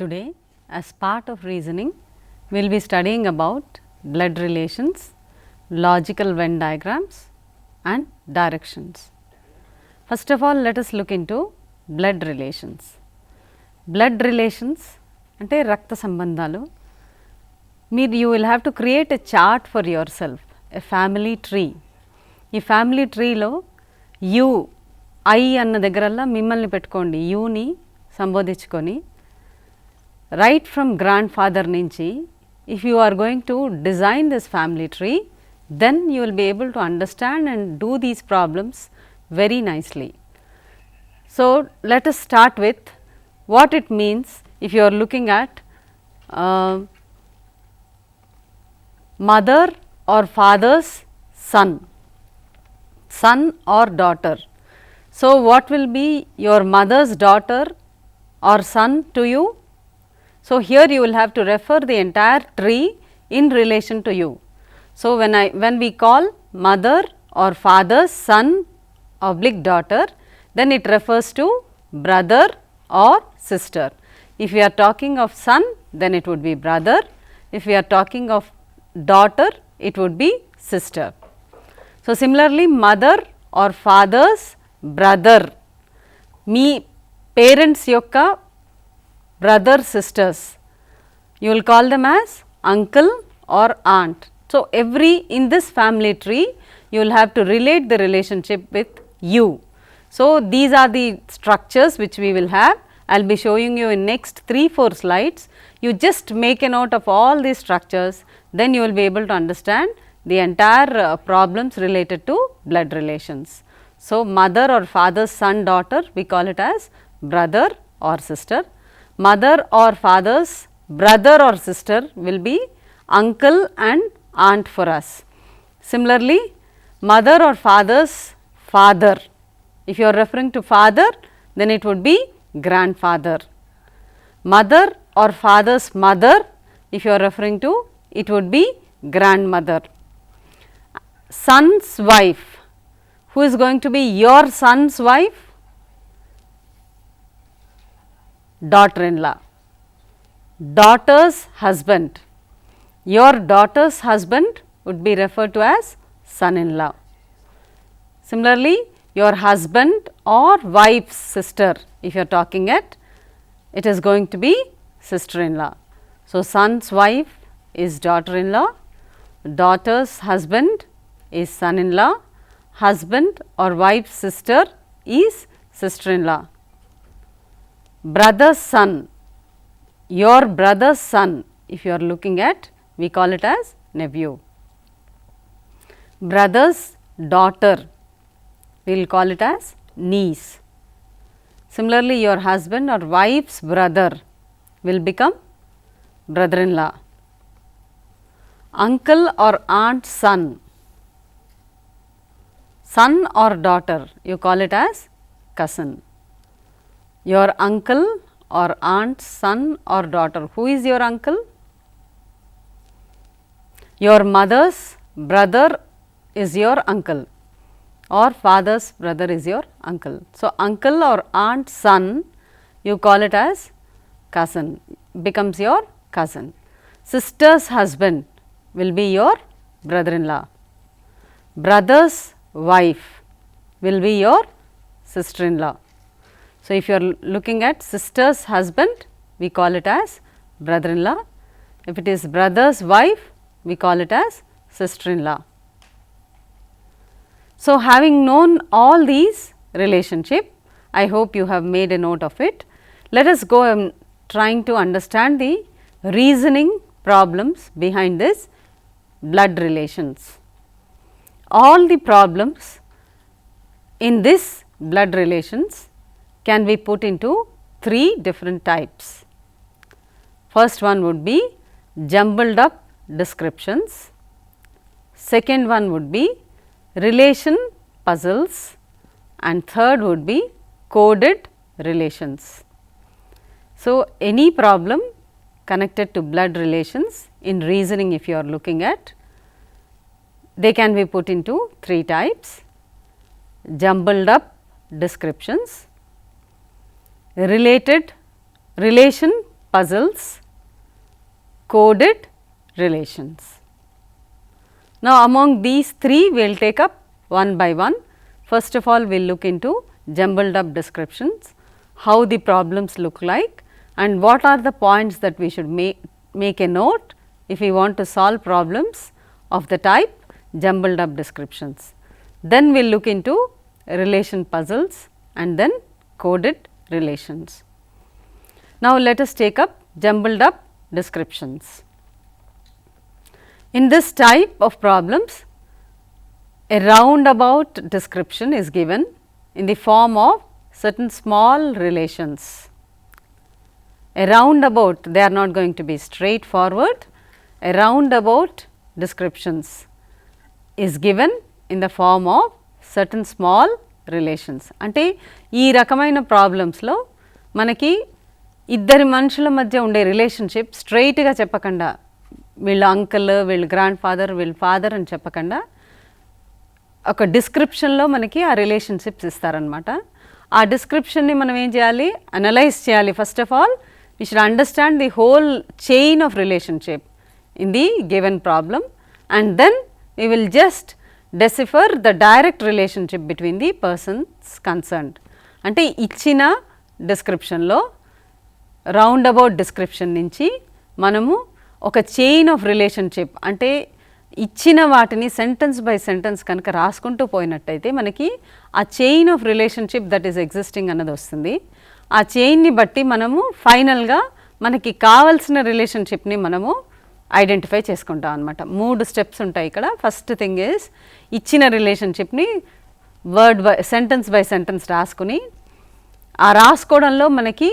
Today, as part of reasoning, we will be studying about blood relations, logical Venn diagrams and directions. First of all, let us look into blood relations. Blood relations ante rakta sambandhalu. You will have to create a chart for yourself, a family tree. ఈ family ట్రీలో you I అన్న దగ్గరల్లా మిమ్మల్ని పెట్టుకోండి, యూని సంబోధించుకొని right from grandfather nunchi, if you are going to design this family tree, then you will be able to understand and do these problems very nicely. So, let us start with what it means if you are looking at mother or father's son or daughter. So, what will be your mother's daughter or son to you? So, here you will have to refer the entire tree in relation to you. So, when we call mother or father's son oblique daughter, then it refers to brother or sister. If we are talking of son, then it would be brother. If we are talking of daughter, it would be sister. So, similarly, mother or father's brother, me parents యొక్క brother sisters, you will call them as uncle or aunt. So, in this family tree you will have to relate the relationship with you. So, these are the structures which we will have. I will be showing you in next 3-4 slides. You just make a note of all these structures, then you will be able to understand the entire problems related to blood relations. So, mother or father's son daughter, we call it as brother or sister. Mother or father's brother or sister will be uncle and aunt for us. Similarly, mother or father's father, if you are referring to father, then it would be grandfather. Mother or father's mother, if you are referring to, it would be grandmother. Son's wife, who is going to be your son's wife? Daughter-in-law. Daughter's husband, your daughter's husband would be referred to as son-in-law. Similarly, your husband or wife's sister, if you are talking at, it is going to be sister-in-law. So, son's wife is daughter-in-law, daughter's husband is son-in-law, husband or wife's sister is sister-in-law. Brother's son, your brother's son, if you are looking at, we call it as nephew. Brother's daughter, we will call it as niece. Similarly, your husband or wife's brother will become brother-in-law. Uncle or aunt's son, son or daughter, you call it as cousin. Your uncle or aunt's son or daughter, who is your uncle? Your mother's brother is your uncle. or father's brother is your uncle. So, uncle or aunt's son you call it as cousin, becomes your cousin. Sister's husband will be your brother-in-law. Brother's wife will be your sister-in-law. So, if you are looking at sister's husband, we call it as brother-in-law. If it is brother's wife, we call it as sister-in-law. So, having known all these relationship, I hope you have made a note of it. Let us go trying to understand the reasoning problems behind this blood relations. All the problems in this blood relations can be put into 3 different types. First one would be jumbled up descriptions, second one would be relation puzzles, and third would be coded relations. So, any problem connected to blood relations in reasoning, if you are looking at, they can be put into 3 types: jumbled up descriptions, relation puzzles, coded relations. Now, among these 3 we will take up one by one. First of all, we will look into jumbled up descriptions, how the problems look like, and what are the points that we should make a note if we want to solve problems of the type jumbled up descriptions. Then we will look into relation puzzles and then coded relations. Now, let us take up jumbled up descriptions. In this type of problems, a roundabout description is given in the form of certain small relations. A roundabout, they are not going to be straightforward. A roundabout descriptions is given in the form of certain small relations. అంటే ఈ రకమైన problems లో మనకి ఇద్దరి మనుషుల మధ్య ఉండే relationship స్ట్రైట్గా చెప్పకుండా, వీళ్ళ అంకుల్, వీళ్ళ గ్రాండ్ ఫాదర్, వీళ్ళ ఫాదర్ అని చెప్పకుండా ఒక డిస్క్రిప్షన్లో మనకి ఆ రిలేషన్షిప్స్ ఇస్తారనమాట. ఆ డిస్క్రిప్షన్ని మనం ఏం చేయాలి, అనలైజ్ చేయాలి. First of all we should understand the whole chain of relationship in the given problem, and then we will just decipher the direct relationship between the persons concerned. అంటే ఇచ్చిన డిస్క్రిప్షన్లో రౌండ్ అబౌట్ డిస్క్రిప్షన్ నుంచి మనము ఒక chain of relationship, అంటే ఇచ్చిన వాటిని sentence by sentence కనుక రాసుకుంటూ పోయినట్టయితే మనకి ఆ chain of relationship that is existing అన్నది వస్తుంది. ఆ చైన్ని బట్టి మనము ఫైనల్గా మనకి కావాల్సిన రిలేషన్షిప్ని మనము ఐడెంటిఫై చేసుకుంటాం అనమాట. 3 స్టెప్స్ ఉంటాయి ఇక్కడ. ఫస్ట్ థింగ్ ఈజ్ ఇచ్చిన రిలేషన్షిప్ని word by sentence by sentence రాసుకుని, ఆ రాసుకోవడంలో మనకి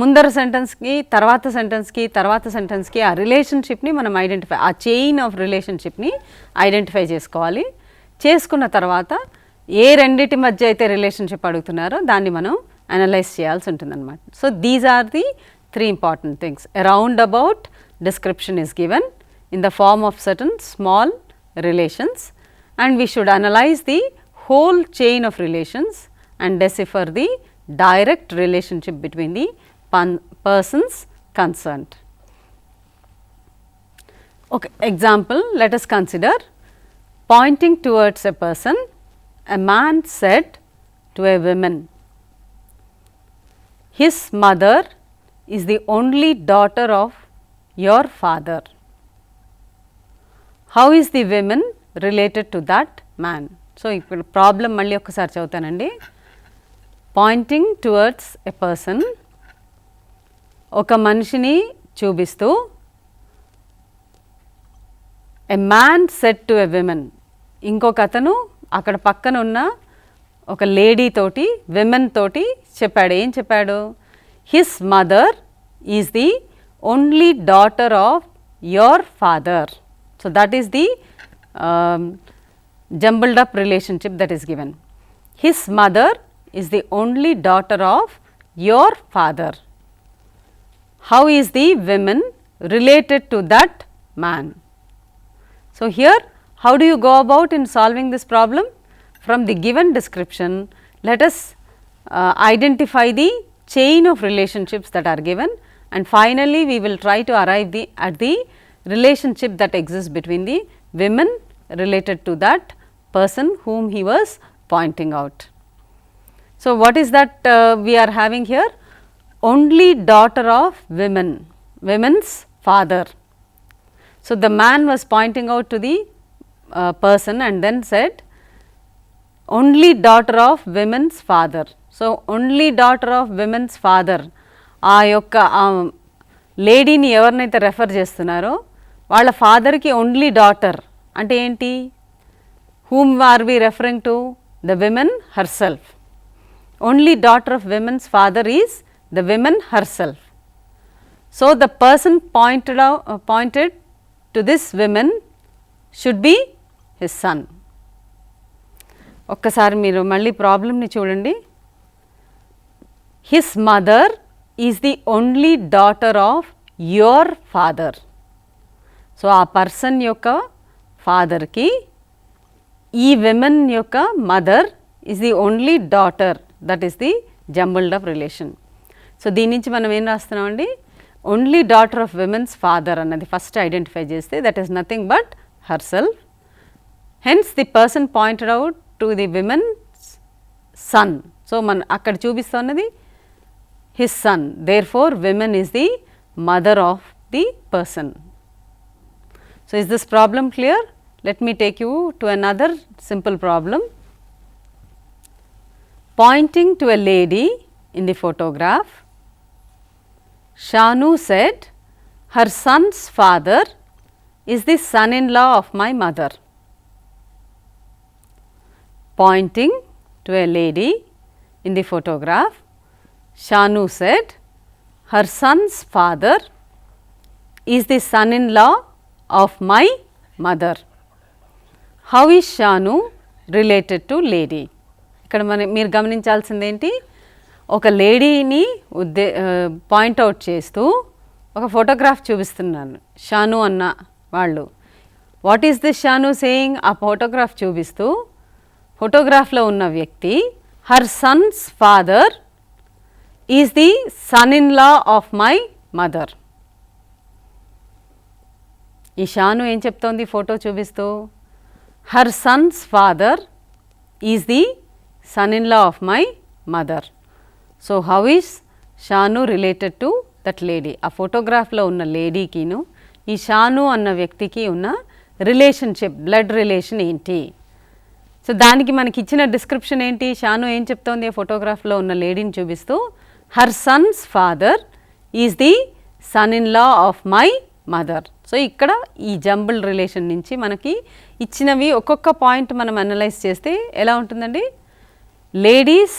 ముందర సెంటెన్స్కి తర్వాత సెంటెన్స్కి తర్వాత సెంటెన్స్కి ఆ రిలేషన్షిప్ని మనం ఐడెంటిఫై, ఆ చైన్ ఆఫ్ రిలేషన్షిప్ని ఐడెంటిఫై చేసుకోవాలి. చేసుకున్న తర్వాత ఏ రెండిటి మధ్య అయితే రిలేషన్షిప్ అడుగుతున్నారో దాన్ని మనం అనలైజ్ చేయాల్సి ఉంటుంది అనమాట. So these are the 3 important things. A roundabout description is given in the form of certain small relations, and we should analyze the whole chain of relations and decipher the direct relationship between the persons concerned. Okay, example, let us consider. Pointing towards a person, a man said to a woman, his mother is the only daughter of your father. How is the woman related to that man? So, ఇప్పుడు problem మళ్ళీ ఒకసారి చదువుతానండి. Poynting towards a person, ఒక మనిషిని చూపిస్తూ, a man said to a women, ఇంకొక అతను అక్కడ పక్కన ఉన్న ఒక లేడీ తోటి, విమెన్ తోటి చెప్పాడు. ఏం చెప్పాడు? His mother is the only daughter of your father. So that is the jumbled up relationship that is given. His mother is the only daughter of your father. How is the woman related to that man? So here how do you go about in solving this problem? from the given description, let us identify the chain of relationships that are given, and finally we will try to arrive at the relationship that exists between the women related to that person whom he was pointing out. So, what is that we are having here? Only daughter of women, women's father. So, the man was pointing out to the person and then said only daughter of women's father. So, only daughter of women's father ఆ యొక్క లేడీని ఎవరినైతే refer చేస్తున్నారో వాళ్ళ ఫాదర్కి only daughter అంటే ఏంటి? whom are we referring to? The women herself. Only daughter of women's father is the woman herself. So, the person pointed to this woman should be his son. ఒక్కసారి మీరు మళ్ళీ ప్రాబ్లమ్ని చూడండి. His mother is the only daughter of your father. So, ఆ person యొక్క ఫాదర్కి ఈ women యొక్క mother is the only daughter, that is the jumbled up relation. So, దీని నుంచి మనం ఏం రాస్తున్నాం అండి? Only daughter of women's father అన్నది ఫస్ట్ ఐడెంటిఫై చేస్తే that is nothing but herself. Hence the person pointed out to the women's son. So, మన అక్కడ చూపిస్తున్నది his son, therefore women is the mother of the person. So, is this problem clear? Let me take you to another simple problem. Pointing to a lady in the photograph, Shanu said, her son's father is the son-in-law of my mother. Pointing to a lady in the photograph, Shanu said, her son's father is the son-in-law of my mother. How is Shanu related to lady? ఇక్కడ మీరు గమనించాల్సింది ఏంటి? ఒక లేడీని point out చేస్తూ ఒక photograph చూపిస్తున్నాను షాను అన్న వాళ్ళు. What is this Shanu saying? ఆ ఫోటోగ్రాఫ్ చూపిస్తూ ఫోటోగ్రాఫ్లో ఉన్న వ్యక్తి her son's father is the son in law of my mother. ఈ షాను ఏం చెప్తోంది ఫోటో చూపిస్తూ? Her son's father is the son in law of my mother. So, how is Shanu related to that lady? ఆ ఫోటోగ్రాఫ్లో ఉన్న లేడీకిను ఈ షాను అన్న వ్యక్తికి ఉన్న రిలేషన్షిప్, బ్లడ్ రిలేషన్ ఏంటి? సో, దానికి మనకి ఇచ్చిన డిస్క్రిప్షన్ ఏంటి? షాను ఏం చెప్తోంది ఆ ఫోటోగ్రాఫ్లో ఉన్న లేడీని చూపిస్తూ? Her son's father is the son in law of my mother. So, ఇక్కడ ఈ జంబుల్ రిలేషన్ నుంచి మనకి ఇచ్చినవి ఒక్కొక్క పాయింట్ మనం అనలైజ్ చేస్తే ఎలా ఉంటుందండి? Ladies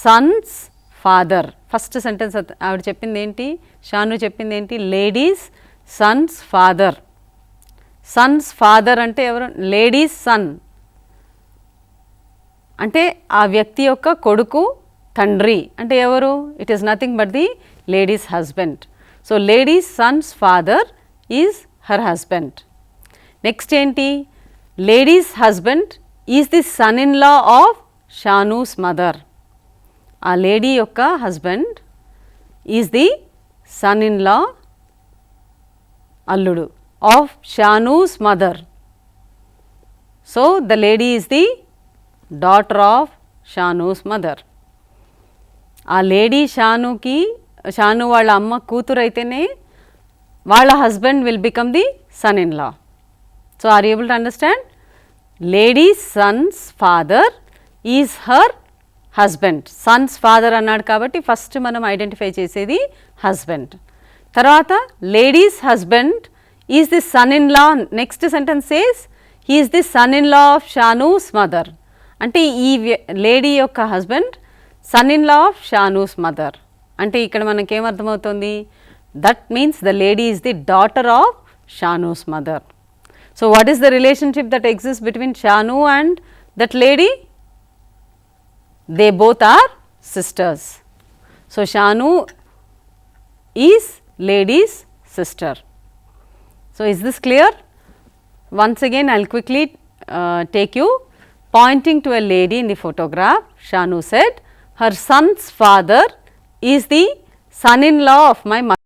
son's father, first sentence ఆవిడ చెప్పింది ఏంటి? షాను చెప్పింది ఏంటి? Ladies son's father. Sons father అంటే ఎవరు? లేడీస్ సన్ అంటే ఆ వ్యక్తి యొక్క కొడుకు తండ్రి అంటే ఎవరు? It is nothing but the lady's husband. So, lady's son's father is her husband. Next ఏంటి? Lady's husband is the son in law of Shanu's mother. ఆ లేడీ యొక్క హస్బెండ్ ఈజ్ ది సన్-ఇన్-లా, అల్లుడు of Shanu's mother. So, the lady is the daughter of Shanu's mother. ఆ lady Shanu వాళ్ళ అమ్మ కూతురు అయితేనే వాళ్ళ husband will become the son in law. So, are you able to understand? Lady son's father is her husband. Son's father అన్నాడు కాబట్టి first మనం identify చేసేది హస్బెండ్. తర్వాత lady's husband is the son in law. Next sentence says he is the son in law of Shanu's mother. అంటే ఈ lady యొక్క husband son in law of Shanu's mother. అంటే ఇక్కడ మనకేమర్థమవుతుంది? That means the lady is the daughter of Shanu's mother. So, what is the relationship that exist between Shanu and that lady? They both are sisters. So, Shanu is ladies sister. So, is this clear? Once again I will quickly take you Pointing to a lady in the photograph, Shanu said, her son's father is the son-in-law of my mother.